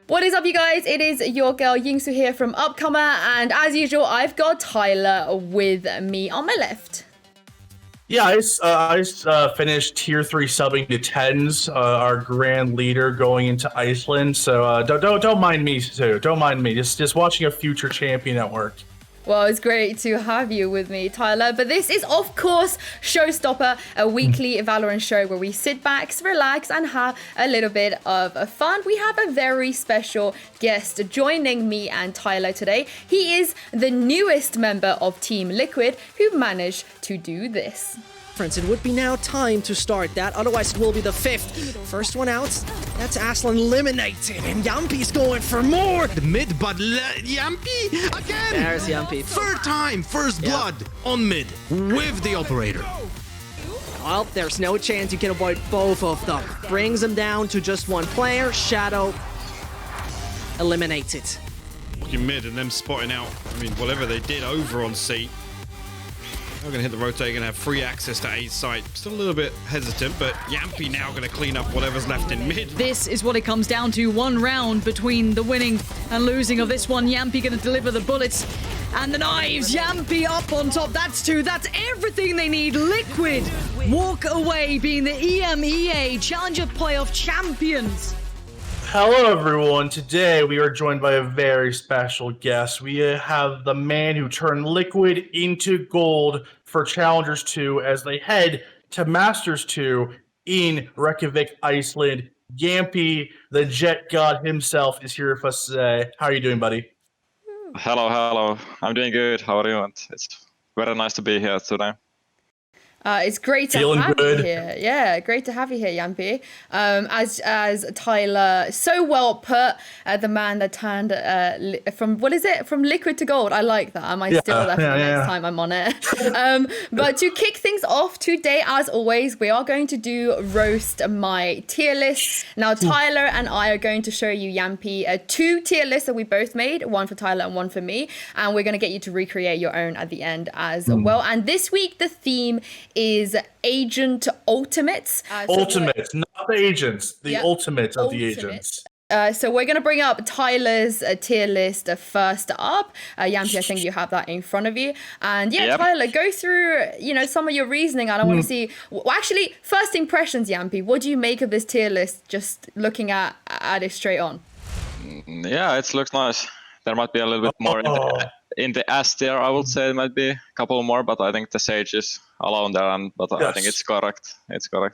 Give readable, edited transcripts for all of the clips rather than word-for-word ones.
What is up, you guys? It is your girl Yinsu here from Upcomer, and as usual, I've got Tyler with me on my left. Yeah, I finished tier 3 subbing to tens, our grand leader going into Iceland. So don't mind me too. Don't mind me. Just watching a future champion at work. Well, it's great to have you with me, Tyler. But this is, of course, Showstopper, a weekly Valorant show where we sit back, relax, and have a little bit of fun. We have a very special guest joining me and Tyler today. He is the newest member of Team Liquid who managed to do this. It would be now time to start that, otherwise it will be the fifth. First one out, that's Iceland eliminated, and Jamppi's going for more! The mid, but Jamppi again! There's Jamppi. Third time, first blood on mid with the operator. Well, there's no chance you can avoid both of them. Brings them down to just one player, Shadow eliminated. Looking mid and them spotting out, I mean, whatever they did over on C. They're going to hit the rotate, going to have free access to A site. Still a little bit hesitant, but Jamppi now going to clean up whatever's left in mid. This is what it comes down to. One round between the winning and losing of this one. Jamppi going to deliver the bullets and the knives. Jamppi up on top. That's two. That's everything they need. Liquid walk away being the EMEA Challenger Playoff champions. Hello, everyone. Today we are joined by a very special guest. We have the man who turned Liquid into gold for Challengers 2 as they head to Masters 2 in Reykjavik, Iceland. Jamppi, the Jet God himself, is here with us today. How are you doing, buddy? Hello. I'm doing good. How are you? And it's very nice to be here today. It's great to have you here. Yeah, great to have you here, Jamppi. As Tyler so well put, the man that turned from liquid to gold. I like that. I might steal that for the next time I'm on it. But to kick things off today, as always, we are going to do roast my tier list. Now, Tyler and I are going to show you, Jamppi, 2 tier lists that we both made, one for Tyler and one for me, and we're going to get you to recreate your own at the end as well. And this week, the theme is Agent Ultimates. Ultimates, not the agents. The ultimates of the agents. So we're going to bring up Tyler's tier list first up. Jamppi, I think you have that in front of you. And Tyler, go through, some of your reasoning. And I want to see, actually, first impressions, Jamppi. What do you make of this tier list, just looking at it straight on? Yeah, it looks nice. There might be a little bit more in the S tier, I would say. It might be a couple more, but I think the Sage is alone there. I think it's correct. It's very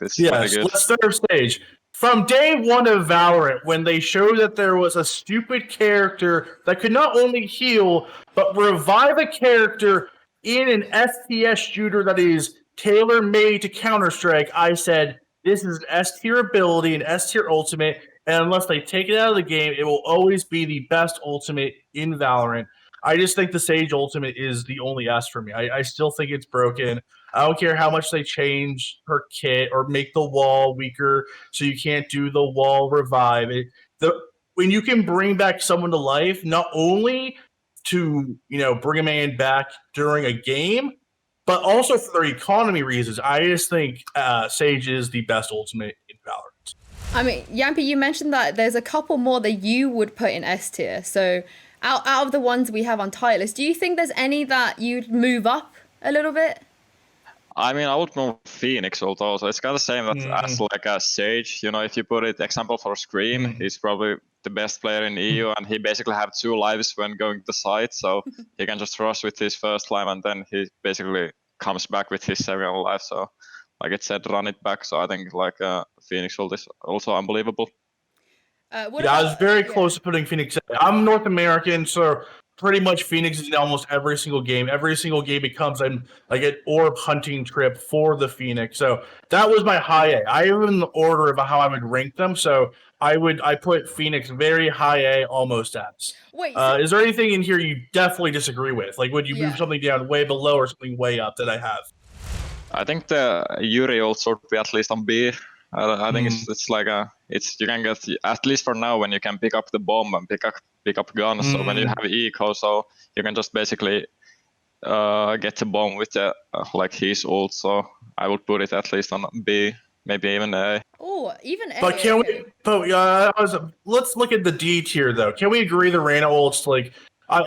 good. Let's start with Sage. From day one of Valorant, when they showed that there was a stupid character that could not only heal, but revive a character in an STS shooter that is tailor-made to Counter-Strike, I said, this is an S-tier ability, an S-tier ultimate, and unless they take it out of the game, it will always be the best ultimate in Valorant. I just think the Sage ultimate is the only S for me. I still think it's broken. I don't care how much they change her kit or make the wall weaker so you can't do the wall revive. When you can bring back someone to life, not only to bring a man back during a game, but also for their economy reasons, I just think Sage is the best ultimate in Valorant. I mean, Jamppi, you mentioned that there's a couple more that you would put in S tier. So out of the ones we have on tier list, do you think there's any that you'd move up a little bit? I mean, I would move Phoenix also. It's kind of the same as like a Sage. If you put it, example for Scream, he's probably the best player in EU, and he basically have 2 lives when going to the site. So he can just rush with his first life, and then he basically comes back with his second life. So like it said, run it back. So I think like Phoenix ult is also unbelievable. I was very close to putting Phoenix in. I'm North American, so pretty much Phoenix is in almost every single game. Every single game becomes an orb hunting trip for the Phoenix. So that was my high A. I have in the order of how I would rank them. So I put Phoenix very high A, almost S. Wait, is there anything in here you definitely disagree with? Like, would you move something down way below or something way up that I have? I think the Yuri ult should be at least on B. I think it's like you can get, at least for now, when you can pick up the bomb and pick up guns. So when you have eco, so you can just basically get the bomb with his ult. So I would put it at least on B. maybe even A. Oh, even A. But can okay. we? But let's look at the D tier though. Can we agree the Reyna ult's like?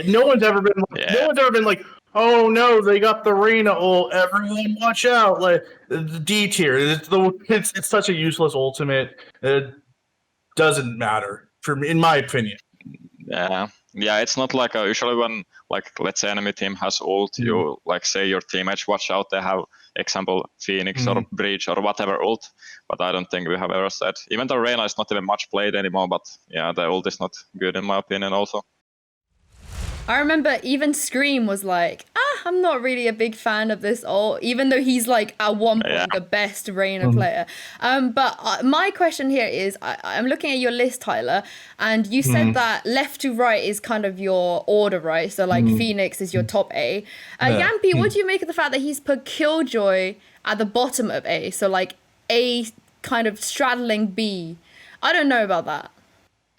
No one's ever been. No one's ever been like, oh no, they got the Reyna ult. Everyone, watch out! Like the D tier. It's such a useless ultimate. It doesn't matter for me, in my opinion. Yeah, it's not like usually when like let's say enemy team has ult, you like say your teammates watch out. They have example Phoenix or Breach or whatever ult, but I don't think we have ever said. Even though Reyna is not even much played anymore, but yeah, the ult is not good in my opinion also. I remember even Scream was like, I'm not really a big fan of this ult, even though he's like at one point the best Reyna player. But my question here is, I'm looking at your list, Tyler, and you said that left to right is kind of your order, right? So like Phoenix is your top A. Jamppi, what do you make of the fact that he's put Killjoy at the bottom of A? So like A kind of straddling B. I don't know about that.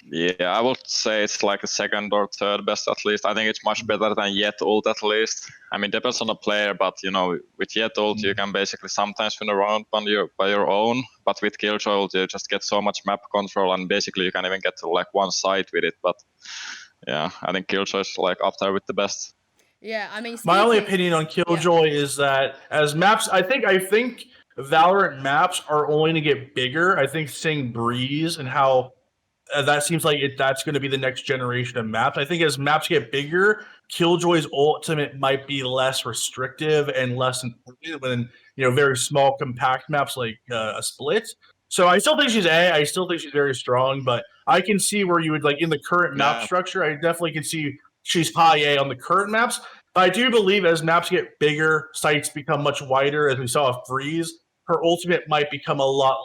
Yeah, I would say it's like a second or third best at least. I think it's much better than Yet ult at least. I mean, depends on the player, but you know, with Yet ult you can basically sometimes win a round by your own. But with Killjoy ult you just get so much map control, and basically you can even get to like one side with it. But yeah, I think Killjoy is like up there with the best. Yeah, I mean, my only opinion on Killjoy is that as maps, I think Valorant maps are only going to get bigger. I think seeing Breeze and how that seems like that's going to be the next generation of maps. I think as maps get bigger, Killjoy's ultimate might be less restrictive and less important than very small compact maps like a Split. So I still think she's A. I still think she's very strong, but I can see where you would like in the current map structure. I definitely can see she's high A on the current maps. But I do believe as maps get bigger, sites become much wider. As we saw with Freeze, her ultimate might become a lot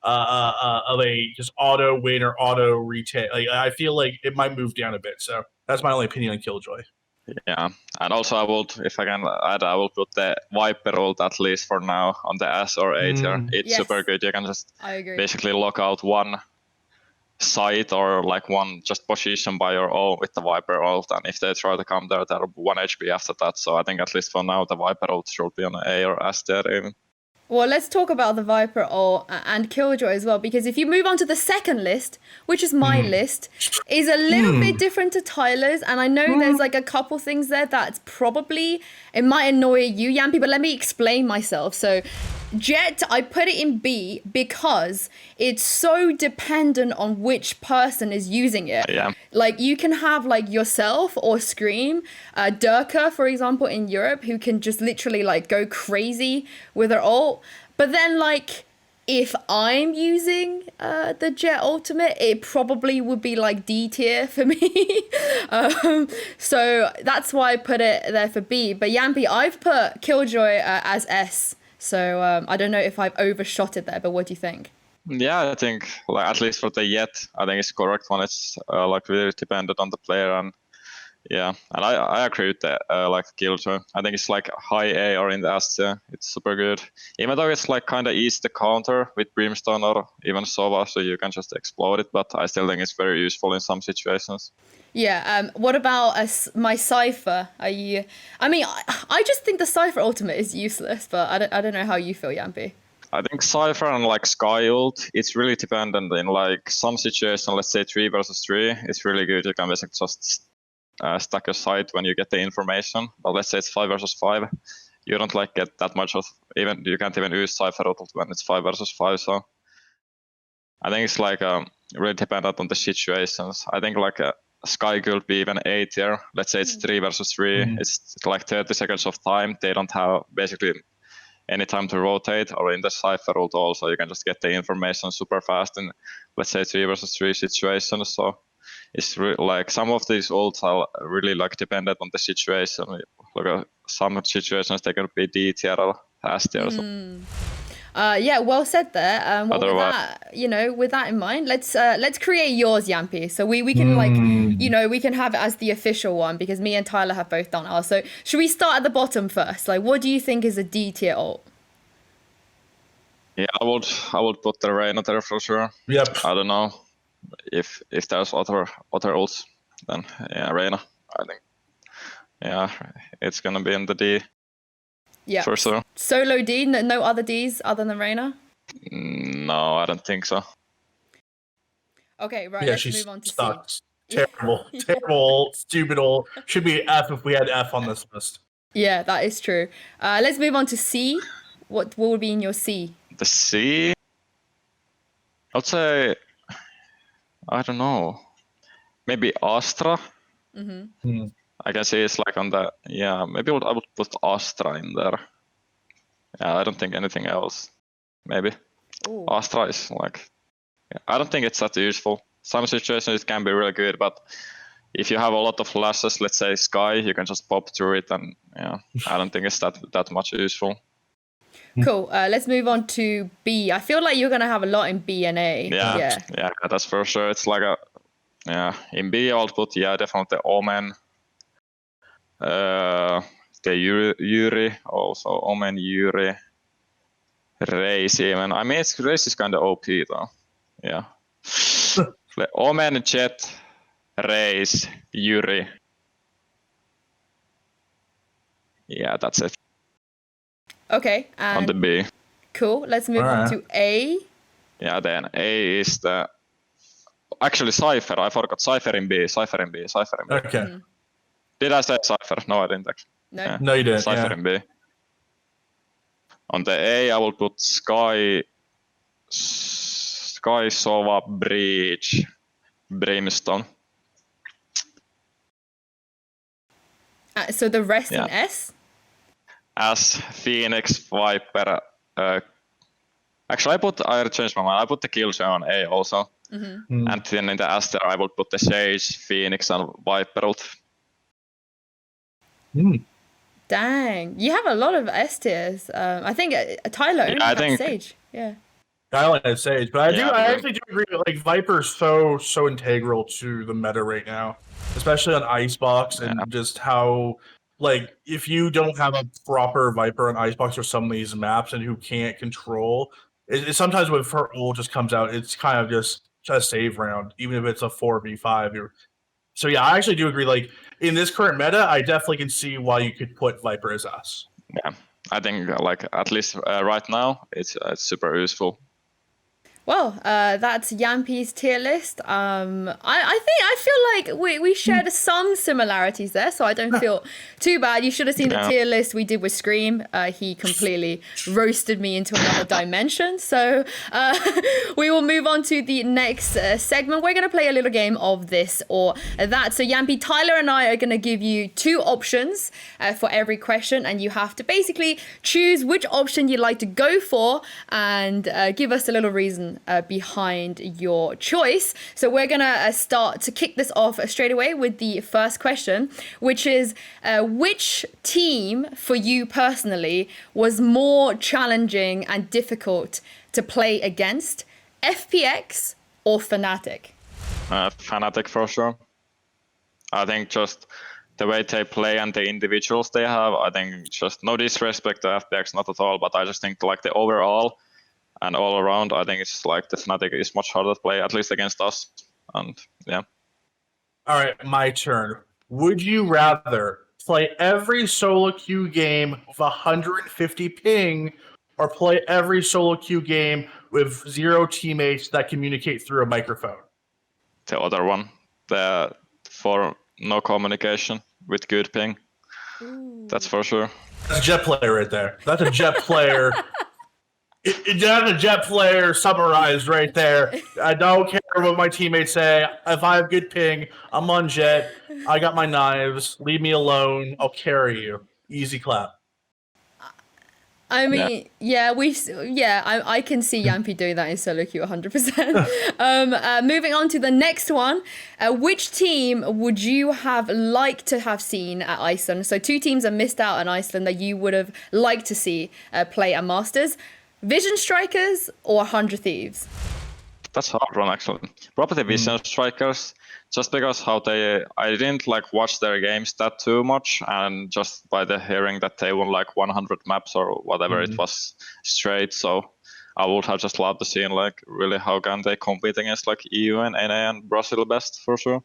of a just auto win or auto retake. Like, I feel like it might move down a bit. So that's my only opinion on Killjoy. Yeah, and also I would, if I can add, I will put the Viper ult at least for now on the S or A tier. It's super good. You can just basically lock out one site or like one just position by your own with the Viper ult, and if they try to come there, they're 1 HP after that. So I think at least for now the Viper ult should be on A or S tier even. Well, let's talk about the Viper ult and Killjoy as well, because if you move on to the second list, which is my list, is a little bit different to Tyler's, and I know there's like a couple things there that's probably, it might annoy you, Jamppi, but let me explain myself. So Jet, I put it in B because it's so dependent on which person is using it. Yeah. Like you can have like yourself or Scream, Durka, for example, in Europe, who can just literally like go crazy with her ult. But then like if I'm using the Jet ultimate, it probably would be like D tier for me. So that's why I put it there for B. But Jamppi, I've put Killjoy as S. So I don't know if I've overshot it there, but what do you think? Yeah, I think like at least for the Yet, I think it's correct one. It's like really dependent on the player, and yeah, and I agree with that. Like Killjoy, I think it's like high A or in the S tier. It's super good, even though it's like kind of easy to counter with Brimstone or even Sova, so you can just explode it. But I still think it's very useful in some situations. Yeah. What about my Cypher? I mean, I just think the Cypher ultimate is useless, but I don't know how you feel, Jamppi. I think Cypher and like Sky ult, it's really dependent in like some situation. Let's say 3 versus 3, it's really good. You can basically just stack a site when you get the information. But let's say it's 5 versus 5, you don't like get that much of even. You can't even use Cypher ult when it's 5 versus 5. So I think it's like really dependent on the situations. I think like Sky could be even A tier. Let's say it's 3 versus 3. It's like 30 seconds of time. They don't have basically any time to rotate, or in the Cypher ult also, you can just get the information super fast in, let's say, 3 versus 3 situations. So it's like some of these ults are really like dependent on the situation. Like some situations they can be D tier or S tier. Yeah, well said there. Well, with that in mind, let's create yours, Jamppi. So we can we can have it as the official one, because me and Tyler have both done ours. So should we start at the bottom first? Like, what do you think is a D tier ult? Yeah, I would put the Reyna there for sure. Yep. I don't know if there's other ults, then yeah, Reyna. I think it's gonna be in the D. Yeah. For sure. Solo D, no other Ds other than Reyna? No, I don't think so. Okay, right. Yeah, let's she move on to sucks. C. Terrible, terrible, stupid old. Should be F if we had F on this list. Yeah, that is true. Let's move on to C. What would be in your C? The C, I'd say, I don't know, maybe Astra. I can see it's like on the, yeah, maybe I would put Astra in there. Yeah, I don't think anything else. Maybe. Ooh. Astra is like, yeah, I don't think it's that useful. Some situations it can be really good, but if you have a lot of flashes, let's say Sky, you can just pop through it, and yeah, I don't think it's that much useful. Cool. Let's move on to B. I feel like you're gonna have a lot in B and A. Yeah, that's for sure. It's like a, yeah, in B I'll put, yeah, definitely Omen. The Yuri also, Omen, Yuri, Raze even. I mean, Raze is kind of OP though. Yeah. Omen, Jet, Raze, Yuri. Yeah, that's it. Okay. On the B. Cool. Let's move on to A. Yeah, then A is the, actually Cypher. I forgot Cypher in B. Cypher in B. Okay. Did I say Cypher? No, I didn't actually. No. Yeah. No, you didn't. Cypher in B. On the A, I will put Sky, Sova, Breach, Brimstone. So the rest in S? As Phoenix, Viper. Actually, I changed my mind. I put the Killjoy on A also. And then in the S there, I will put the Sage, Phoenix, and Viper. Dang. You have a lot of S tiers. I think Tyler only has Sage. Yeah. I only have Sage, but I actually do agree that like Viper's so integral to the meta right now, especially on Icebox, and just how, like, if you don't have a proper Viper on Icebox or some of these maps and who can't control, it sometimes when her ult just comes out, it's kind of just a save round, even if it's a 4v5. So yeah, I actually do agree. Like, in this current meta, I definitely can see why you could put Viper as us. Yeah, I think like at least right now, it's super useful. Well, that's Jamppi's tier list. I feel like we shared some similarities there, so I don't feel too bad. You should have seen the tier list we did with Scream. He completely roasted me into another dimension. So we will move on to the next segment. We're going to play a little game of this or that. So Jamppi, Tyler and I are going to give you two options for every question, and you have to basically choose which option you'd like to go for and give us a little reason behind your choice. So we're gonna start to kick this off straight away with the first question, which is which team for you personally was more challenging and difficult to play against, FPX or Fnatic? Fnatic for sure. I think just the way they play and the individuals they have, I think just no disrespect to FPX, not at all, but I just think like the overall and all around, I think it's like the Fnatic is much harder to play, at least against us. And yeah. All right, my turn. Would you rather play every solo queue game with 150 ping, or play every solo queue game with 0 teammates that communicate through a microphone? The other one, for no communication with good ping. Ooh. That's for sure. That's a Jet player right there. That's a Jet player. That's a Jet player summarized right there. I don't care what my teammates say. If I have good ping, I'm on Jet. I got my knives. Leave me alone. I'll carry you. Easy clap. I mean, I can see Jamppi doing that in solo queue 100%. Moving on to the next one. Which team would you have liked to have seen at Iceland? So 2 teams are missed out on Iceland that you would have liked to see play at Masters. Vision Strikers or 100 Thieves? That's a hard one, actually. Probably the Vision Strikers, just because I didn't like watch their games that too much, and just by the hearing that they won like 100 maps or whatever it was straight, so I would have just loved to see like really how can they compete against like EU and NA and Brazil best for sure.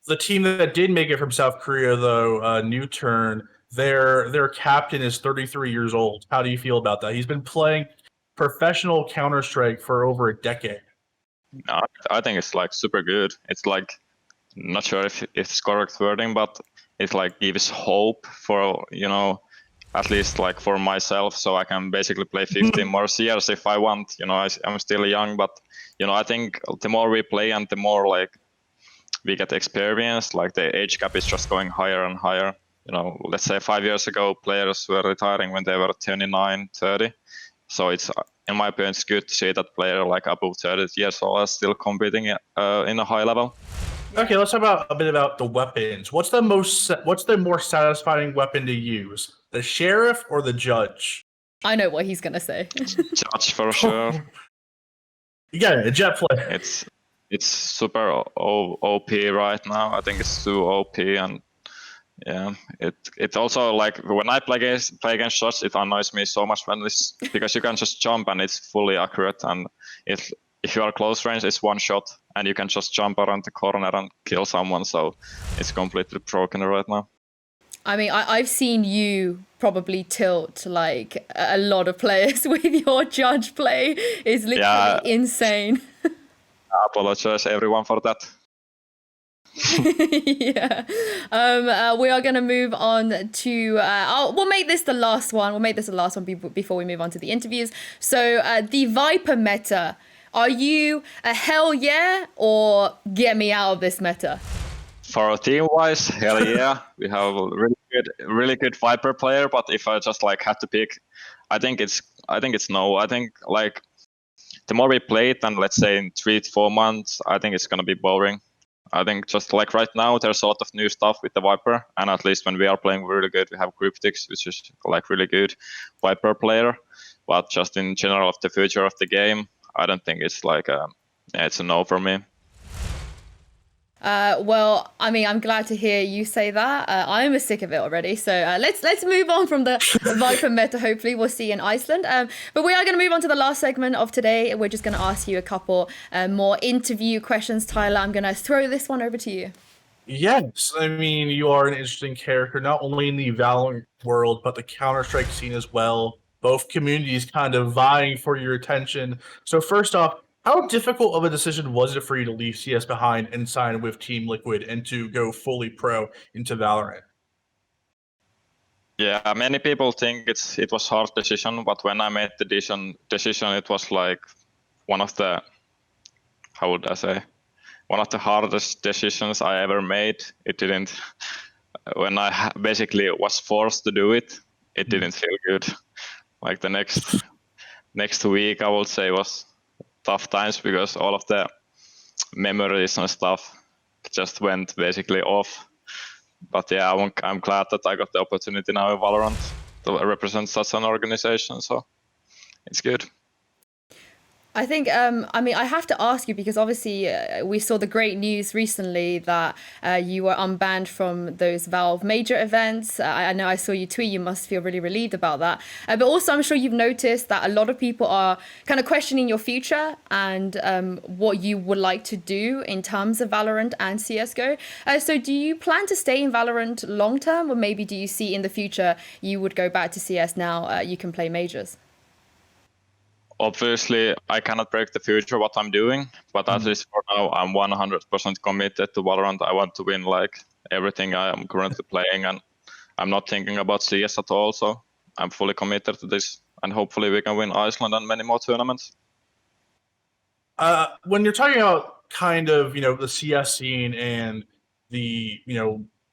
The team that did make it from South Korea though, New Turn, their captain is 33 years old. How do you feel about that? He's been playing. professional Counter-Strike for over a decade. No, I think it's like super good. It's like, not sure if it's correct wording, but it like gives hope for, at least like for myself, so I can basically play 15 more years if I want. I'm still young, but I think the more we play and the more like we get experience, like the age gap is just going higher and higher. Let's say 5 years ago, players were retiring when they were 29, 30. So it's, in my opinion, it's good to see that player like above 30 years old is still competing in a high level. Okay, let's talk a bit about the weapons. What's the more satisfying weapon to use? The sheriff or the judge? I know what he's gonna say. Judge for sure. Yeah, a jet play. It's super OP right now. I think it's too OP, and yeah, it also like when I play against shots, it annoys me so much when this, because you can just jump and it's fully accurate, and if you are close range, it's one shot and you can just jump around the corner and kill someone. So it's completely broken right now. I mean, I've seen you probably tilt like a lot of players with your judge play. It's literally insane. I apologize everyone for that. Yeah. We are going to move on to we'll make this the last one before we move on to the interviews. So the Viper meta, are you a hell yeah or get me out of this meta? For a team wise, hell yeah. We have a really good Viper player, but if I just like had to pick, I think it's no. I think like the more we play it, and let's say in 3 to 4 months, I think it's gonna be boring. I think just like right now, there's a lot of new stuff with the Viper, and at least when we are playing really good, we have Cryptix, which is like really good Viper player. But just in general of the future of the game, I don't think it's like it's a no for me. Well, I mean, I'm glad to hear you say that. I'm sick of it already. So let's move on from the Viper meta. Hopefully we'll see in Iceland. But we are going to move on to the last segment of today. We're just going to ask you a couple more interview questions. Tyler, I'm going to throw this one over to you. Yes, I mean, you are an interesting character, not only in the Valorant world, but the Counter-Strike scene as well. Both communities kind of vying for your attention. So first off, how difficult of a decision was it for you to leave CS behind and sign with Team Liquid and to go fully pro into Valorant? Yeah, many people think it was hard decision, but when I made the decision, it was like one of the, how would I say, one of the hardest decisions I ever made. It didn't, when I basically was forced to do it, it didn't feel good. Like the next week, I would say, was tough times because all of the memories and stuff just went basically off. But yeah, I'm glad that I got the opportunity now in Valorant to represent such an organization, so it's good. I think, I mean, I have to ask you because obviously we saw the great news recently that you were unbanned from those Valve major events. I know I saw you tweet, you must feel really relieved about that. But also I'm sure you've noticed that a lot of people are kind of questioning your future and what you would like to do in terms of Valorant and CSGO. So do you plan to stay in Valorant long term, or maybe do you see in the future you would go back to CS now you can play majors? Obviously, I cannot predict the future what I'm doing, but at least for now, I'm 100% committed to Valorant. I want to win like everything I am currently playing, and I'm not thinking about CS at all. So I'm fully committed to this, and hopefully we can win Iceland and many more tournaments. When you're talking about kind of the CS scene and the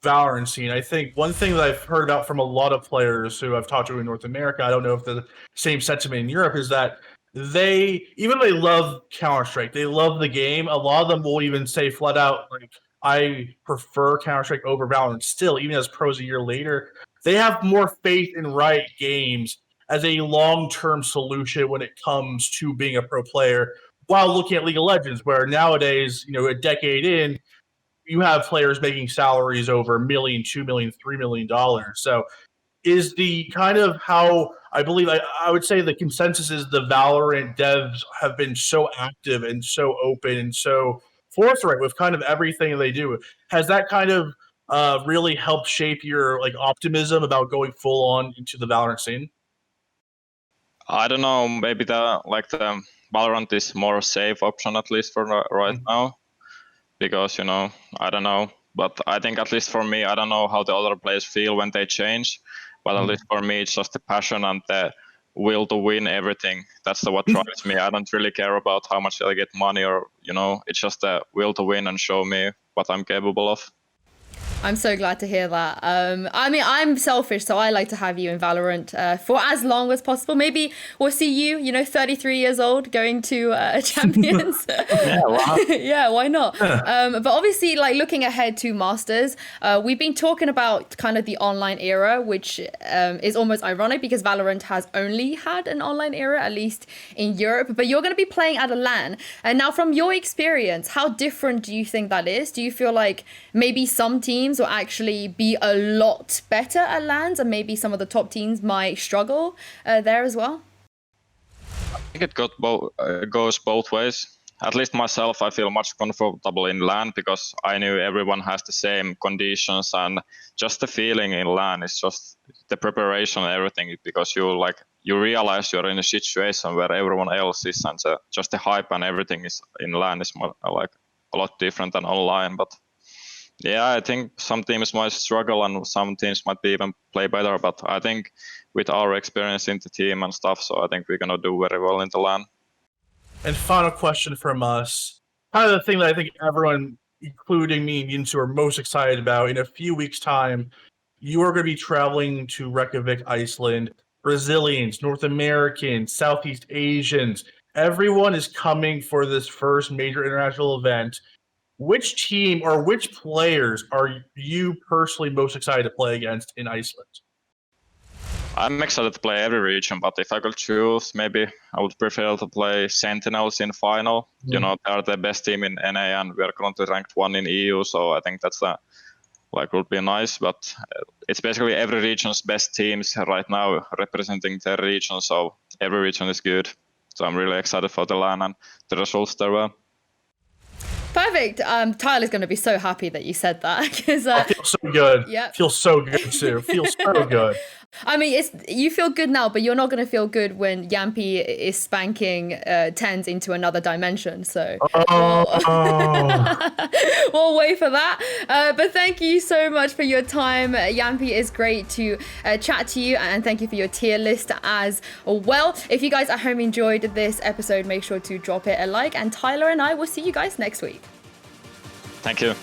Valorant scene, I think one thing that I've heard about from a lot of players who I've talked to in North America, I don't know if the same sentiment in Europe, is that they love Counter-Strike, they love the game. A lot of them will even say flat out, like, I prefer Counter-Strike over Valorant still, even as pros a year later. They have more faith in Riot Games as a long-term solution when it comes to being a pro player, while looking at League of Legends, where nowadays, a decade in, you have players making salaries over $1 million, $2 million, $3 million. So is the kind of how I believe I would say the consensus is the Valorant devs have been so active and so open and so forthright with kind of everything they do. Has that kind of really helped shape your optimism about going full on into the Valorant scene? I don't know. Maybe the Valorant is more safe option at least for right now, because I don't know. But I think at least for me, I don't know how the other players feel when they change. But at least for me, it's just the passion and the will to win everything. That's what drives me. I don't really care about how much I get money or it's just the will to win and show me what I'm capable of. I'm so glad to hear that. I mean, I'm selfish, so I like to have you in Valorant for as long as possible. Maybe we'll see you, 33 years old, going to Champions. Yeah, wow. Yeah, why not? But obviously, looking ahead to Masters, we've been talking about kind of the online era, which is almost ironic because Valorant has only had an online era, at least in Europe. But you're going to be playing at a LAN. And now, from your experience, how different do you think that is? Do you feel like maybe some teams will actually be a lot better at LANs, and maybe some of the top teams might struggle there as well? I think it goes both ways. At least myself, I feel much comfortable in LAN because I knew everyone has the same conditions, and just the feeling in LAN is just the preparation and everything, because you realize you're in a situation where everyone else is, and just the hype and everything is in LAN is more, a lot different than online. But yeah, I think some teams might struggle and some teams might even play better, but I think with our experience in the team and stuff, so I think we're gonna do very well in the LAN. And final question from us. Kind of the thing that I think everyone, including me and Yinsu, are most excited about. In a few weeks' time, you are going to be traveling to Reykjavik, Iceland. Brazilians, North Americans, Southeast Asians, everyone is coming for this first major international event. Which team or which players are you personally most excited to play against in Iceland? I'm excited to play every region, but if I could choose, maybe I would prefer to play Sentinels in final. They are the best team in NA, and we are currently ranked 1 in EU, so I think that's would be nice. But it's basically every region's best teams right now representing their region, so every region is good. So I'm really excited for the LAN and the results there were. Perfect. Tyler's going to be so happy that you said that because I feel so good. Yeah, feels so good too. Feels so good. I mean, you feel good now, but you're not going to feel good when Jamppi is spanking tens into another dimension. So we'll wait for that. But thank you so much for your time, Jamppi. It's great to chat to you, and thank you for your tier list as well. If you guys at home enjoyed this episode, make sure to drop it a like, and Tyler and I will see you guys next week. Thank you.